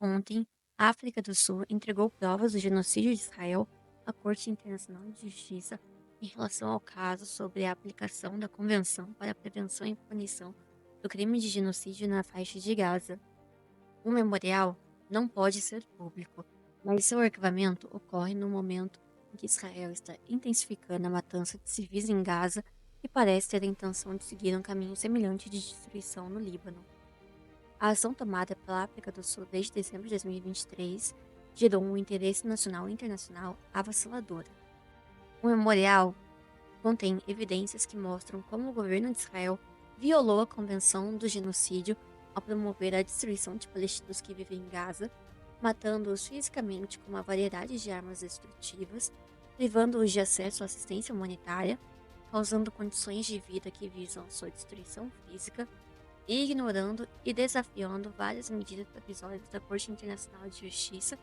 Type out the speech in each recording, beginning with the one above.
Ontem, a África do Sul entregou provas do genocídio de Israel à Corte Internacional de Justiça em relação ao caso sobre a aplicação da Convenção para a Prevenção e Punição do Crime de Genocídio na faixa de Gaza. O memorial não pode ser público, mas seu arquivamento ocorre no momento em que Israel está intensificando a matança de civis em Gaza e parece ter a intenção de seguir um caminho semelhante de destruição no Líbano. A ação tomada pela África do Sul desde dezembro de 2023 gerou um interesse nacional e internacional avassalador. O memorial contém evidências que mostram como o governo de Israel violou a Convenção do Genocídio ao promover a destruição de palestinos que vivem em Gaza, matando-os fisicamente com uma variedade de armas destrutivas, privando-os de acesso à assistência humanitária, causando condições de vida que visam sua destruição física e ignorando e desafiando várias medidas provisórias da Corte Internacional de Justiça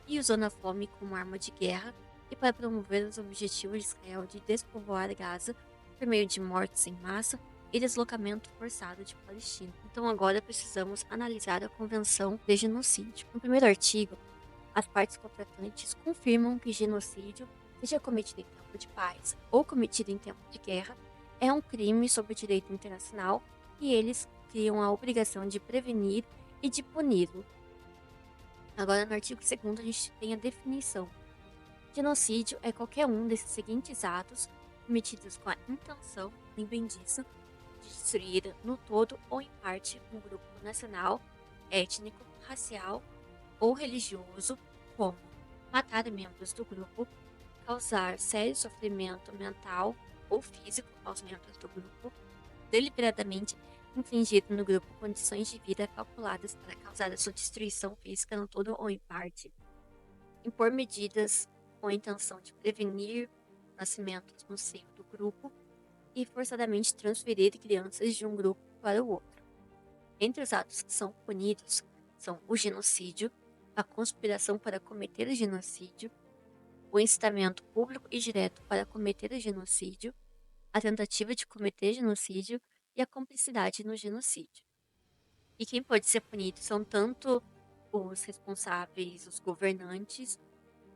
e usando a fome como arma de guerra e para promover os objetivos de Israel de despovoar Gaza por meio de mortes em massa e deslocamento forçado de palestinos. Então agora precisamos analisar a Convenção de Genocídio. No primeiro artigo, as partes contratantes confirmam que genocídio, seja cometido em tempo de paz ou cometido em tempo de guerra, é um crime sob o direito internacional e eles criam a obrigação de prevenir e de puni-lo. Agora, no artigo 2º, a gente tem a definição. Genocídio é qualquer um desses seguintes atos cometidos com a intenção, lembrem disso, de destruir no todo ou em parte um grupo nacional, étnico, racial ou religioso, como matar membros do grupo, causar sério sofrimento mental ou físico aos membros do grupo, deliberadamente infligir no grupo condições de vida calculadas para causar a sua destruição física no todo ou em parte, impor medidas com a intenção de prevenir nascimentos no seio do grupo e forçadamente transferir crianças de um grupo para o outro. Entre os atos que são punidos são o genocídio, a conspiração para cometer o genocídio, o incitamento público e direto para cometer o genocídio, a tentativa de cometer genocídio e a cumplicidade no genocídio. E quem pode ser punido são tanto os responsáveis, os governantes,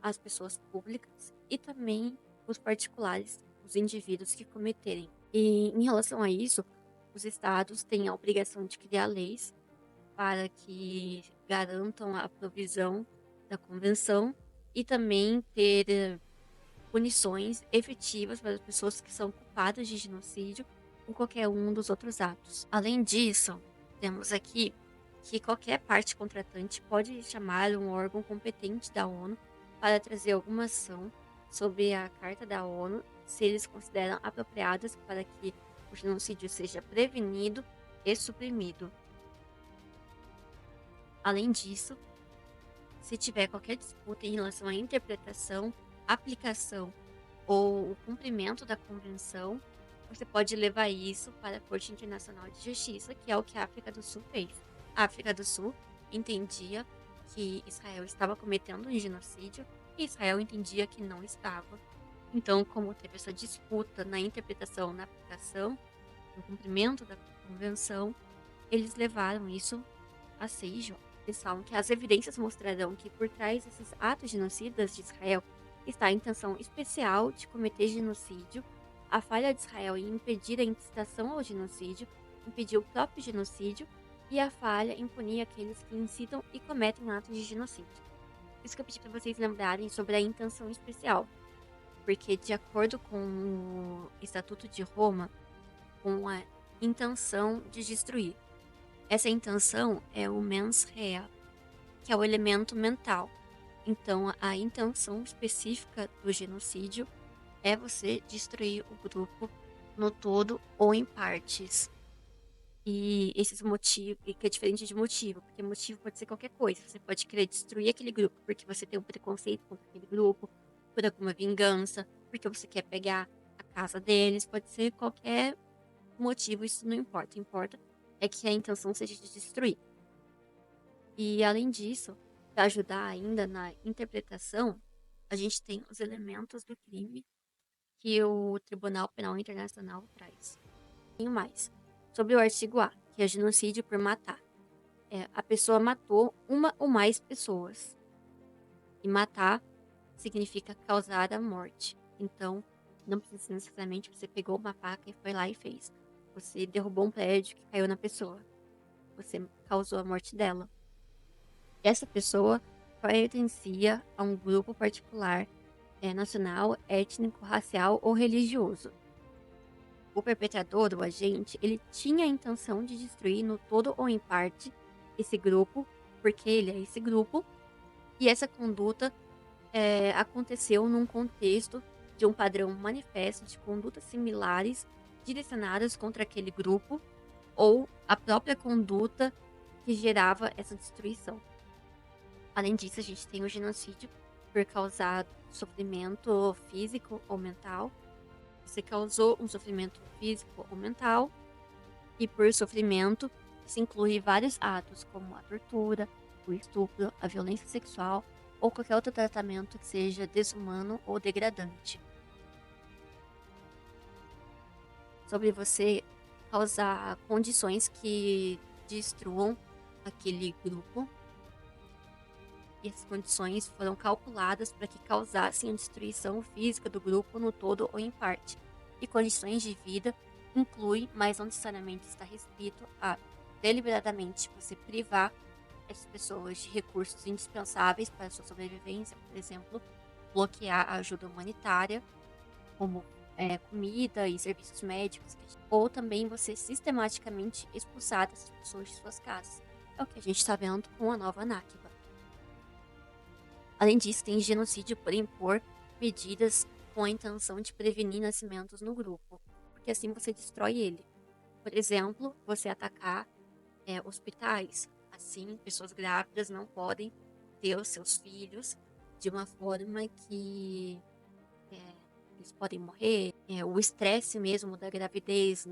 as pessoas públicas e também os particulares, os indivíduos que cometerem. E em relação a isso, os estados têm a obrigação de criar leis para que garantam a provisão da convenção e também ter punições efetivas para as pessoas que são culpadas de genocídio ou qualquer um dos outros atos. Além disso, temos aqui que qualquer parte contratante pode chamar um órgão competente da ONU para trazer alguma ação sobre a Carta da ONU, se eles consideram apropriadas para que o genocídio seja prevenido e suprimido. Além disso, se tiver qualquer disputa em relação à interpretação, aplicação ou o cumprimento da convenção, você pode levar isso para a Corte Internacional de Justiça, que é o que a África do Sul fez. A África do Sul entendia que Israel estava cometendo um genocídio e Israel entendia que não estava. Então, como teve essa disputa na interpretação, na aplicação, no cumprimento da convenção, eles levaram isso a CIJ. Eles falam que as evidências mostrarão que por trás desses atos genocidas de Israel está a intenção especial de cometer genocídio, a falha de Israel em impedir a incitação ao genocídio, impedir o próprio genocídio, e a falha em punir aqueles que incitam e cometem atos de genocídio. Isso que eu pedi para vocês lembrarem sobre a intenção especial, porque de acordo com o Estatuto de Roma, com a intenção de destruir. Essa intenção é o mens rea, que é o elemento mental. Então, a intenção específica do genocídio é você destruir o grupo no todo ou em partes. E esses motivos, que é diferente de motivo, porque motivo pode ser qualquer coisa. Você pode querer destruir aquele grupo porque você tem um preconceito contra aquele grupo, por alguma vingança, porque você quer pegar a casa deles, pode ser qualquer motivo, isso não importa. Importa é que a intenção seja de destruir. E além disso, para ajudar ainda na interpretação, a gente tem os elementos do crime que o Tribunal Penal Internacional traz. Tenho mais. Sobre o artigo A, que é genocídio por matar. a pessoa matou uma ou mais pessoas. E matar significa causar a morte. Então, não precisa necessariamente você pegou uma faca e foi lá e fez. Você derrubou um prédio que caiu na pessoa. Você causou a morte dela. Essa pessoa pertencia a um grupo particular, nacional, étnico, racial ou religioso. O perpetrador, o agente, ele tinha a intenção de destruir no todo ou em parte esse grupo, porque ele é esse grupo, e essa conduta aconteceu num contexto de um padrão manifesto de condutas similares direcionadas contra aquele grupo ou a própria conduta que gerava essa destruição. Além disso, a gente tem o genocídio por causar sofrimento físico ou mental. Você causou um sofrimento físico ou mental, e por sofrimento se inclui vários atos, como a tortura, o estupro, a violência sexual ou qualquer outro tratamento que seja desumano ou degradante. Sobre você causar condições que destruam aquele grupo, e essas condições foram calculadas para que causassem a destruição física do grupo no todo ou em parte. E condições de vida inclui, mas não necessariamente está restrito a deliberadamente você privar essas pessoas de recursos indispensáveis para a sua sobrevivência, por exemplo, bloquear a ajuda humanitária, como comida e serviços médicos, ou também você sistematicamente expulsar essas pessoas de suas casas. É o que a gente está vendo com a nova Nakba. Além disso, tem genocídio por impor medidas com a intenção de prevenir nascimentos no grupo, porque assim você destrói ele. Por exemplo, você atacar hospitais. Assim, pessoas grávidas não podem ter os seus filhos de uma forma que é, eles podem morrer. O estresse mesmo da gravidez,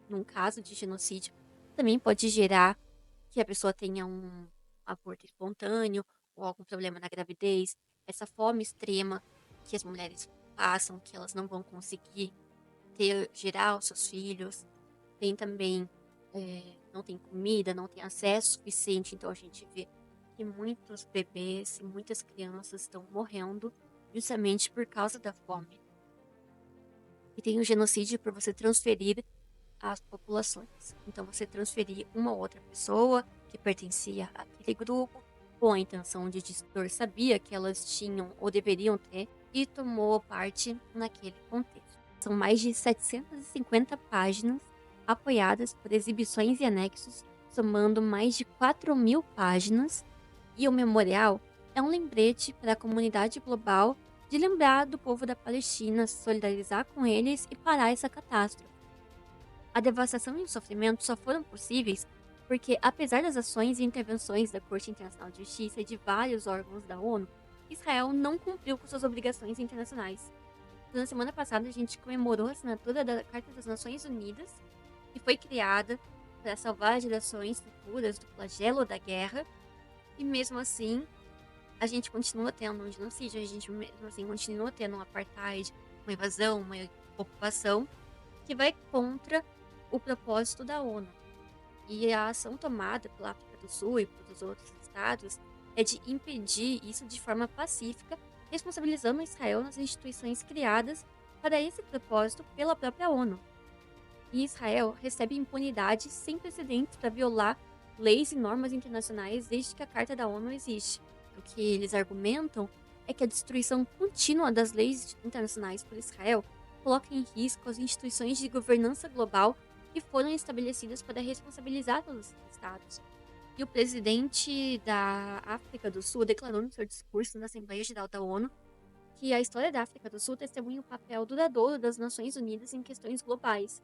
num caso de genocídio, também pode gerar que a pessoa tenha um aborto espontâneo ou algum problema na gravidez. Essa fome extrema que as mulheres passam, que elas não vão conseguir gerar os seus filhos. Tem também, não tem comida, não tem acesso suficiente, então a gente vê que muitos bebês e muitas crianças estão morrendo justamente por causa da fome. E tem o genocídio por você transferir as populações. Então você transferir uma outra pessoa que pertencia àquele grupo com a intenção de destruir, sabia que elas tinham ou deveriam ter e tomou parte naquele contexto. São mais de 750 páginas apoiadas por exibições e anexos, somando mais de 4.000 páginas, e o memorial é um lembrete para a comunidade global de lembrar do povo da Palestina, se solidarizar com eles e parar essa catástrofe. A devastação e o sofrimento só foram possíveis porque, apesar das ações e intervenções da Corte Internacional de Justiça e de vários órgãos da ONU, Israel não cumpriu com suas obrigações internacionais. Na semana passada, a gente comemorou a assinatura da Carta das Nações Unidas, que foi criada para salvar gerações futuras do flagelo da guerra, e mesmo assim, a gente continua tendo um genocídio, a gente mesmo assim continua tendo um apartheid, uma invasão, uma ocupação, que vai contra o propósito da ONU. E a ação tomada pela África do Sul e pelos outros estados é de impedir isso de forma pacífica, responsabilizando Israel nas instituições criadas para esse propósito pela própria ONU. E Israel recebe impunidade sem precedentes para violar leis e normas internacionais desde que a Carta da ONU existe. O que eles argumentam é que a destruição contínua das leis internacionais por Israel coloca em risco as instituições de governança global que foram estabelecidas para responsabilizar todos os estados. E o presidente da África do Sul declarou no seu discurso na Assembleia Geral da ONU que a história da África do Sul testemunha o papel duradouro das Nações Unidas em questões globais,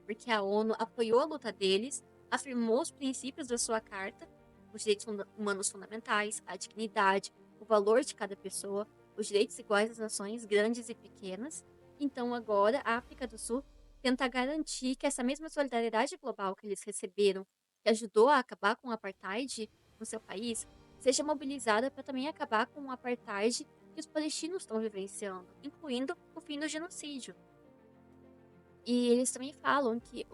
porque a ONU apoiou a luta deles, afirmou os princípios da sua carta, os direitos humanos fundamentais, a dignidade, o valor de cada pessoa, os direitos iguais das nações grandes e pequenas. Então agora a África do Sul tenta garantir que essa mesma solidariedade global que eles receberam, que ajudou a acabar com o apartheid no seu país, seja mobilizada para também acabar com o apartheid que os palestinos estão vivenciando, incluindo o fim do genocídio. E eles também falam que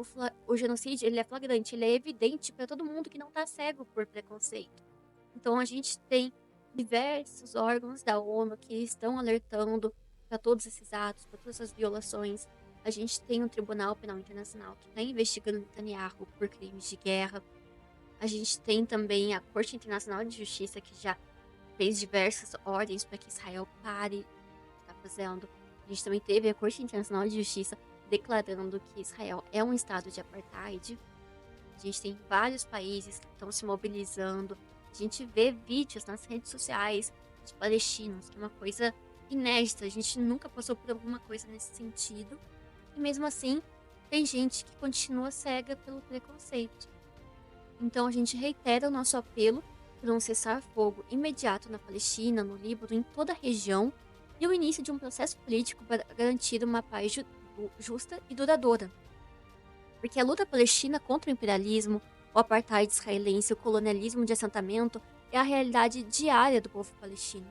o genocídio, ele é flagrante, ele é evidente para todo mundo que não está cego por preconceito. Então a gente tem diversos órgãos da ONU que estão alertando para todos esses atos, para todas essas violações. A gente tem um Tribunal Penal Internacional que está investigando Netanyahu por crimes de guerra. A gente tem também a Corte Internacional de Justiça que já fez diversas ordens para que Israel pare o que está fazendo. A gente também teve a Corte Internacional de Justiça declarando que Israel é um estado de apartheid. A gente tem vários países que estão se mobilizando. A gente vê vídeos nas redes sociais de palestinos, que é uma coisa inédita. A gente nunca passou por alguma coisa nesse sentido. E mesmo assim, tem gente que continua cega pelo preconceito. Então a gente reitera o nosso apelo por um cessar-fogo imediato na Palestina, no Líbano, em toda a região, e o início de um processo político para garantir uma paz justa e duradoura. Porque a luta palestina contra o imperialismo, o apartheid israelense e o colonialismo de assentamento é a realidade diária do povo palestino.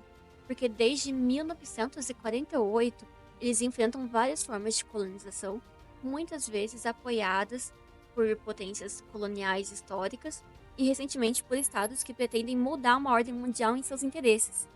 Porque desde 1948, eles enfrentam várias formas de colonização, muitas vezes apoiadas por potências coloniais históricas e recentemente por estados que pretendem mudar uma ordem mundial em seus interesses.